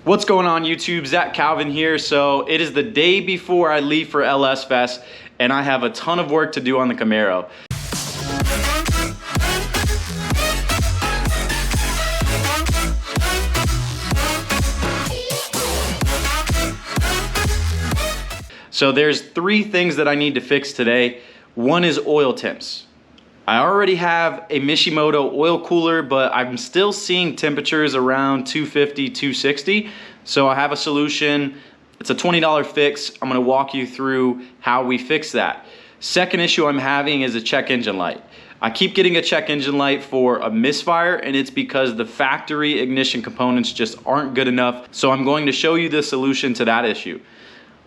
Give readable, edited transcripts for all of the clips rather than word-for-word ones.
What's going on YouTube? Zack Calvin here. So it is the day before I leave for LS Fest and I have a ton of work to do on the Camaro. So there's three things that I need to fix today. One is oil temps. I already have a Mishimoto oil cooler, but I'm still seeing temperatures around 250, 260. So I have a solution. It's a $20 fix. I'm gonna walk you through how we fix that. Second issue I'm having is a check engine light. I keep getting a check engine light for a misfire, and it's because the factory ignition components just aren't good enough. So I'm going to show you the solution to that issue.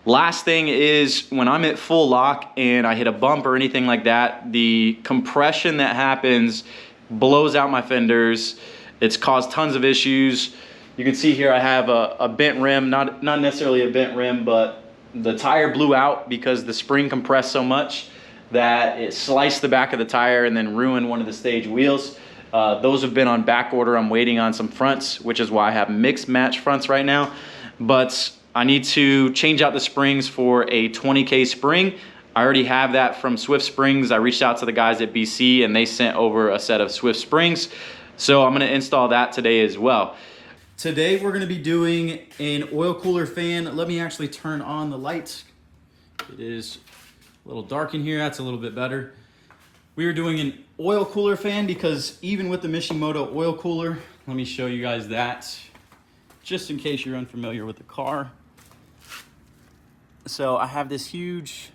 Last thing is when I'm at full lock and I hit a bump or anything like that, the compression that happens blows out my fenders. It's caused tons of issues. You can see here I have a bent rim, not necessarily a bent rim, but the tire blew out because the spring compressed so much that it sliced the back of the tire and then ruined one of the stage wheels. Those have been on back order. I'm waiting on some fronts, which is why I have mixed match fronts right now. But I need to change out the springs for a 20K spring. I already have that from Swift Springs. I reached out to the guys at BC and they sent over a set of Swift Springs. So I'm gonna install that today as well. Today we're gonna be doing an oil cooler fan. Let me actually turn on the lights. It is a little dark in here, that's a little bit better. We are doing an oil cooler fan because even with the Mishimoto oil cooler, let me show you guys that, just in case you're unfamiliar with the car. So I have this huge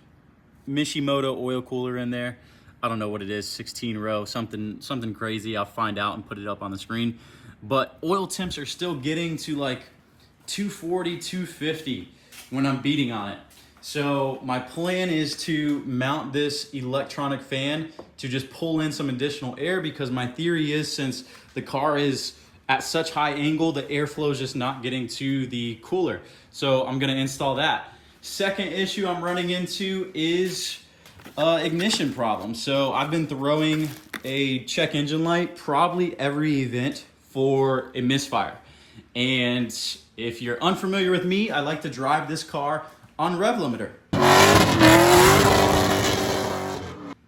Mishimoto oil cooler in there. I don't know what it is, 16 row, something crazy. I'll find out and put it up on the screen. But oil temps are still getting to like 240, 250 when I'm beating on it. So my plan is to mount this electronic fan to just pull in some additional air, because my theory is since the car is at such high angle, the airflow is just not getting to the cooler. So I'm gonna install that. Second issue I'm running into is ignition problem. So I've been throwing a check engine light probably every event for a misfire. And if you're unfamiliar with me, I like to drive this car on rev limiter.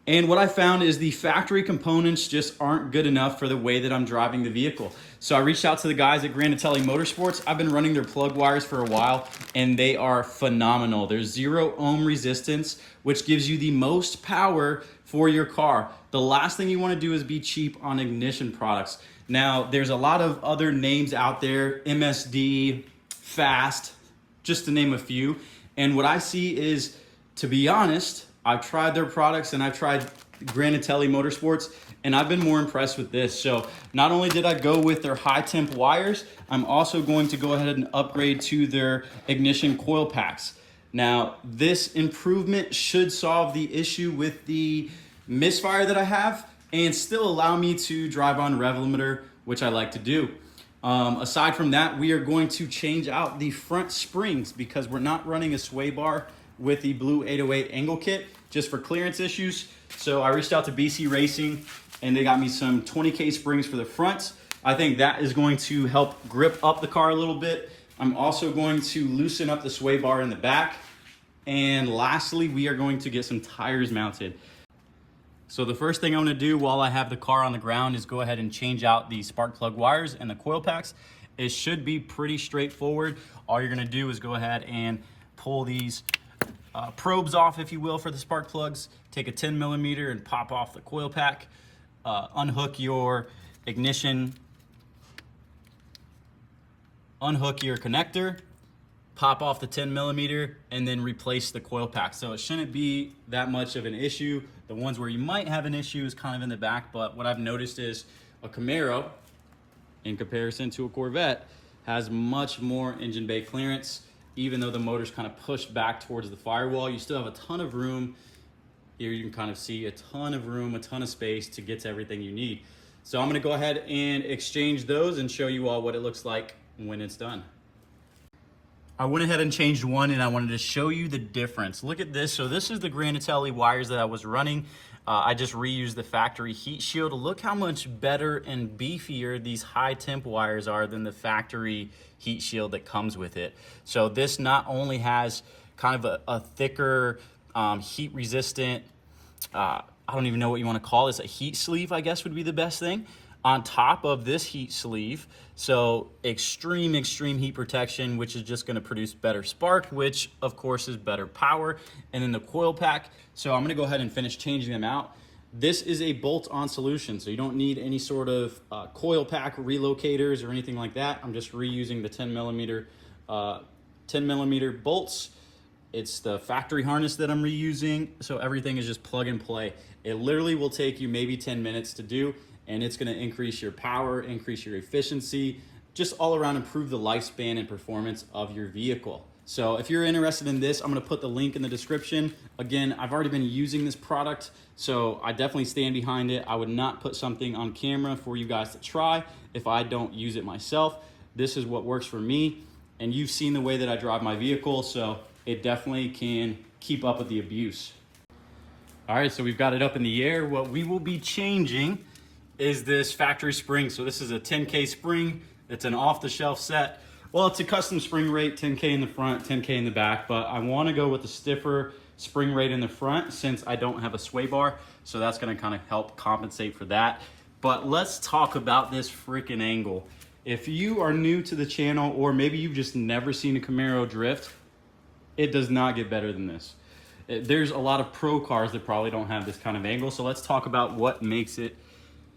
And what I found is the factory components just aren't good enough for the way that I'm driving the vehicle. So I reached out to the guys at Granatelli Motorsports. I've been running their plug wires for a while and they are phenomenal. There's 0 ohm resistance, which gives you the most power for your car. The last thing you want to do is be cheap on ignition products. Now, there's a lot of other names out there, MSD, Fast, just to name a few. And what I see is, to be honest, I've tried their products and I've tried Granatelli Motorsports and I've been more impressed with this. So not only did I go with their high temp wires, I'm also going to go ahead and upgrade to their ignition coil packs. Now, this improvement should solve the issue with the misfire that I have and still allow me to drive on rev limiter, which I like to do. Aside from that, we are going to change out the front springs because we're not running a sway bar with the blue 808 angle kit just for clearance issues. So I reached out to BC Racing and they got me some 20K springs for the front. I think that is going to help grip up the car a little bit. I'm also going to loosen up the sway bar in the back. And lastly, we are going to get some tires mounted. So the first thing I'm gonna do while I have the car on the ground is go ahead and change out the spark plug wires and the coil packs. It should be pretty straightforward. All you're gonna do is go ahead and pull these probes off, if you will, for the spark plugs. Take a 10mm and pop off the coil pack. Unhook your ignition, unhook your connector, pop off the 10mm, and then replace the coil pack. So it shouldn't be that much of an issue. The ones where you might have an issue is kind of in the back, but what I've noticed is a Camaro, in comparison to a Corvette, has much more engine bay clearance. Even though the motor's kind of pushed back towards the firewall, you still have a ton of room. Here you can kind of see a ton of room, a ton of space to get to everything you need. So I'm gonna go ahead and exchange those and show you all what it looks like when it's done. I went ahead and changed one, and I wanted to show you the difference. Look at this. So this is the Granatelli wires that I was running. I just reused the factory heat shield. Look how much better and beefier these high temp wires are than the factory heat shield that comes with it. So this not only has kind of a thicker, heat resistant, I don't even know what you want to call this, a heat sleeve, I guess would be the best thing, on top of this heat sleeve. So extreme heat protection, which is just gonna produce better spark, which of course is better power. And then the coil pack. So I'm gonna go ahead and finish changing them out. This is a bolt-on solution, so you don't need any sort of coil pack relocators or anything like that. I'm just reusing the 10 millimeter bolts. It's the factory harness that I'm reusing, so everything is just plug and play. It literally will take you maybe 10 minutes to do, and it's gonna increase your power, increase your efficiency, just all around improve the lifespan and performance of your vehicle. So if you're interested in this, I'm gonna put the link in the description. Again, I've already been using this product, so I definitely stand behind it. I would not put something on camera for you guys to try if I don't use it myself. This is what works for me, and you've seen the way that I drive my vehicle, so it definitely can keep up with the abuse. All right, so we've got it up in the air. What we will be changing is this factory spring. So this is a 10K spring. It's an off-the-shelf set. Well, it's a custom spring rate, 10K in the front, 10K in the back, but I wanna go with the stiffer spring rate in the front since I don't have a sway bar. So that's gonna kind of help compensate for that. But let's talk about this freaking angle. If you are new to the channel, or maybe you've just never seen a Camaro drift, it does not get better than this. There's a lot of pro cars that probably don't have this kind of angle. So let's talk about what makes it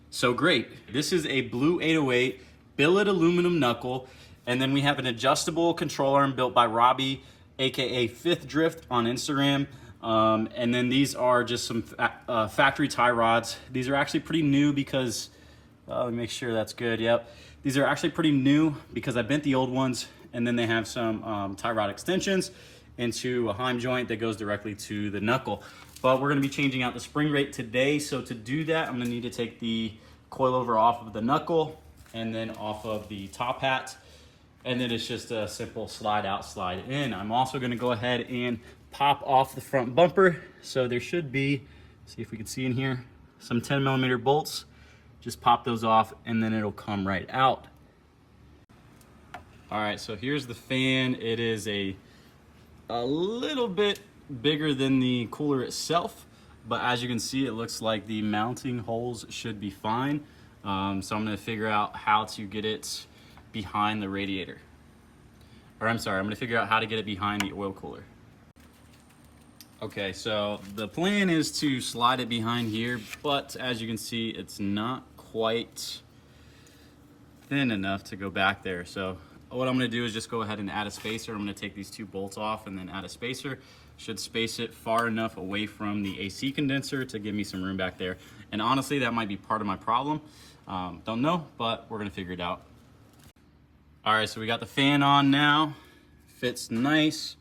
so great. This is a blue 808 billet aluminum knuckle, and then we have an adjustable control arm built by Robbie, aka Fifth Drift on Instagram. And then these are just some factory tie rods. These are actually pretty new because, let me make sure that's good, yep. These are actually pretty new because I bent the old ones, and then they have some tie rod extensions into a heim joint that goes directly to the knuckle. But we're gonna be changing out the spring rate today. So to do that, I'm gonna need to take the coilover off of the knuckle and then off of the top hat. And then it's just a simple slide out, slide in. I'm also gonna go ahead and pop off the front bumper. So there should be, see if we can see in here, some 10 millimeter bolts. Just pop those off and then it'll come right out. All right, so here's the fan. It is a little bit bigger than the cooler itself, but as you can see, it looks like the mounting holes should be fine. So I'm gonna figure out how to get it behind the radiator. Or I'm sorry, I'm gonna figure out how to get it behind the oil cooler. Okay, so the plan is to slide it behind here, but as you can see, it's not quite thin enough to go back there. So what I'm gonna do is just go ahead and add a spacer. I'm gonna take these two bolts off and then add a spacer. Should space it far enough away from the AC condenser to give me some room back there. And honestly, that might be part of my problem. Don't know, but we're gonna figure it out. All right, so we got the fan on now. Fits nice.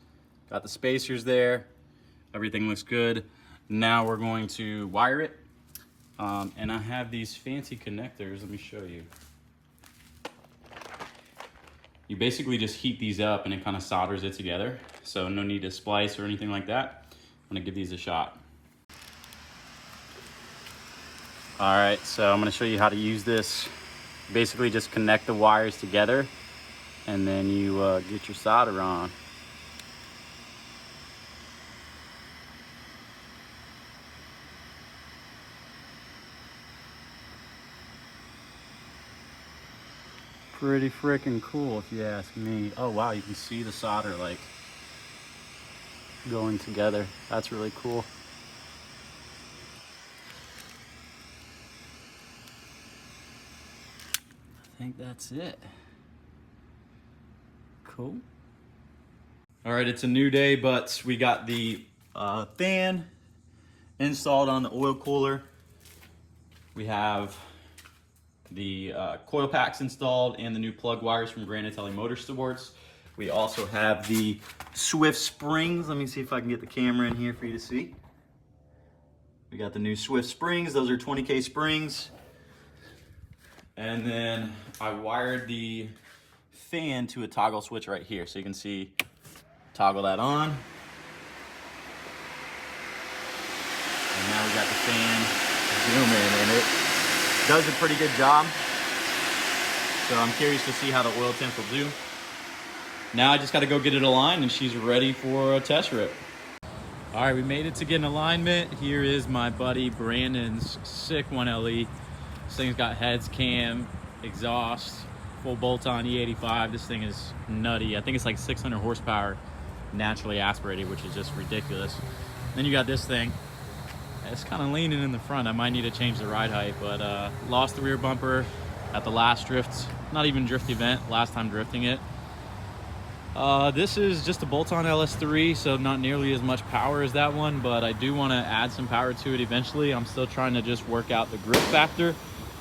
Got the spacers there. Everything looks good. Now we're going to wire it. And I have these fancy connectors. Let me show you. You basically just heat these up and it kind of solders it together. So no need to splice or anything like that. I'm gonna give these a shot. All right, so I'm gonna show you how to use this. Basically just connect the wires together and then you get your solder on. Pretty freaking cool if you ask me. Oh wow, you can see the solder like going together. That's really cool. I think that's it. Cool. All right, it's a new day, but we got the fan installed on the oil cooler. We have the coil packs installed and the new plug wires from Granatelli Motorsports. We also have the Swift springs. Let me see if I can get the camera in here for you to see. We got the new Swift springs. Those are 20K springs. And then I wired the fan to a toggle switch right here. So you can see Toggle that on. And now we got the fan zooming, and it does a pretty good job. So I'm curious to see how the oil temps will do. Now I just got to go get it aligned, and she's ready for a test rip. All right, we made it to get an alignment. Here is my buddy Brandon's sick 1LE. This thing's got heads, cam, exhaust, full bolt-on E85. This thing is nutty. I think it's like 600 horsepower naturally aspirated, which is just ridiculous. Then you got this thing. It's kind of leaning in the front. I might need to change the ride height, but lost the rear bumper at the last drift. Not even drift event, last time drifting it. This is just a bolt-on LS3, so not nearly as much power as that one, but I do want to add some power to it eventually. I'm still trying to just work out the grip factor,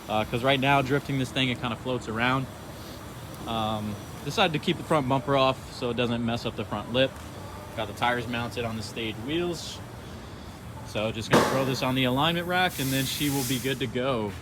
because right now drifting this thing, it kind of floats around. Decided to keep the front bumper off so it doesn't mess up the front lip. Got the tires mounted on the stage wheels. So just gonna throw this on the alignment rack, and then she will be good to go.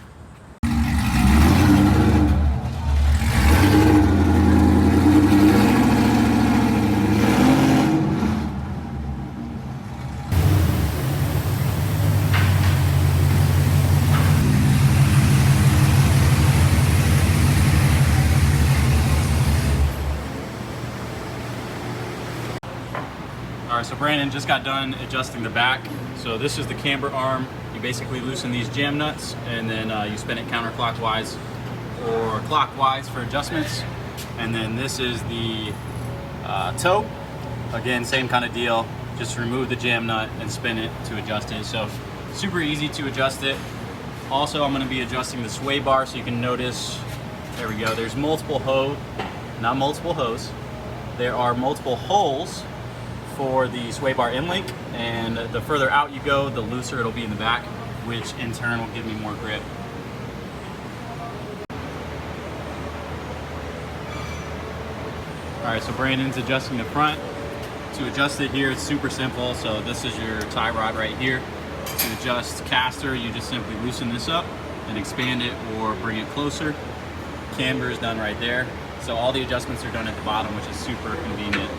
All right, so Brandon just got done adjusting the back. So this is the camber arm. You basically loosen these jam nuts, and then you spin it counterclockwise or clockwise for adjustments. And then this is the toe. Again, same kind of deal. Just remove the jam nut and spin it to adjust it. So super easy to adjust it. Also, I'm gonna be adjusting the sway bar, so you can notice, there we go, there's multiple not multiple hose. There are multiple holes for the sway bar in link, and the further out you go, the looser it'll be in the back, which in turn will give me more grip. All right, so Brandon's adjusting the front. To adjust it here, it's super simple. So this is your tie rod right here. To adjust caster, you just simply loosen this up and expand it or bring it closer. Camber is done right there. So all the adjustments are done at the bottom, which is super convenient.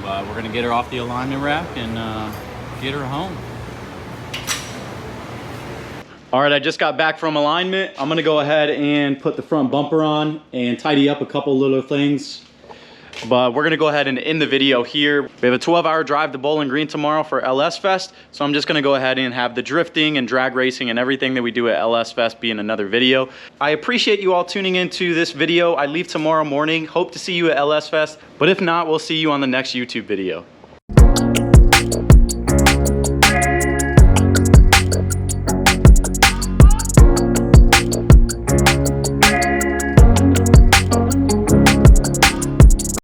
We're gonna get her off the alignment rack and get her home. All right, I just got back from alignment. I'm gonna go ahead and put the front bumper on and tidy up a couple little things. But we're gonna go ahead and end the video here. We have a 12-hour drive to Bowling Green tomorrow for LS Fest. So I'm just gonna go ahead and have the drifting and drag racing and everything that we do at LS Fest be in another video. I appreciate you all tuning into this video. I leave tomorrow morning. Hope to see you at LS Fest. But if not, we'll see you on the next YouTube video.